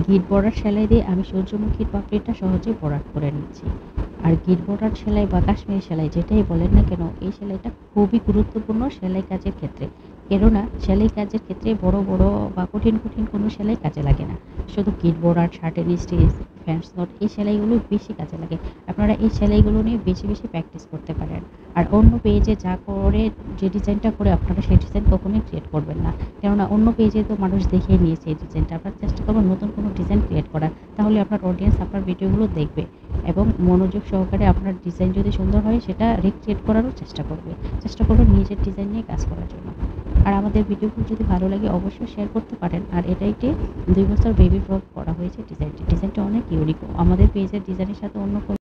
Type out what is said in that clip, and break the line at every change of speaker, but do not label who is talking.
গিট বর্ডার সেলাই দিয়ে আমি সূর্যমুখীর পাপড়িটা সহজেই ভরাট করে নিচ্ছি। আর গিট বর্ডার সেলাই বা কাশ্মীরি সেলাই যেটাই বলেন না কেন, এই সেলাইটা খুবই গুরুত্বপূর্ণ সেলাই কাজের ক্ষেত্রে। কেননা সেলাই কাজের ক্ষেত্রে বড় বড় বা কঠিন কঠিন কোনো সেলাই কাজে লাগে না। শুধু গিট বর্ডার, শার্টের স্টিচ, ফ্যান্স নট এই সেলাইগুলো বেশি কাজে লাগে। আপনারা এই সেলাইগুলো নিয়ে বেশি বেশি প্র্যাকটিস করতে পারেন। আর অন্য পেজে যা করে, যে ডিজাইনটা করে আপনারা সেই ডিজাইন কখনোই ক্রিয়েট করবেন না। কেননা অন্য পেজে তো মানুষ দেখেই নিয়েছে এই ডিজাইনটা। আপনারা চেষ্টা করবেন নতুন কোনো ডিজাইন ক্রিয়েট করার। তাহলে আপনার অডিয়েন্স আপনার ভিডিওগুলো দেখবে এবং মনোযোগ সহকারে আপনার ডিজাইন যদি সুন্দর হয় সেটা রিক্রিয়েট করারও চেষ্টা করবে। চেষ্টা করবেন নিজের ডিজাইন নিয়ে কাজ করার জন্য। আর আমাদের ভিডিওগুলো যদি ভালো লাগে অবশ্যই শেয়ার করতে পারেন। আর এটা একটি 2 বছর বেবি ফ্রক করা হয়েছে ডিজাইনটি। ডিজাইনটা অনেক ইউনিক। আমাদের পেজের ডিজাইনের সাথে অন্য কোনো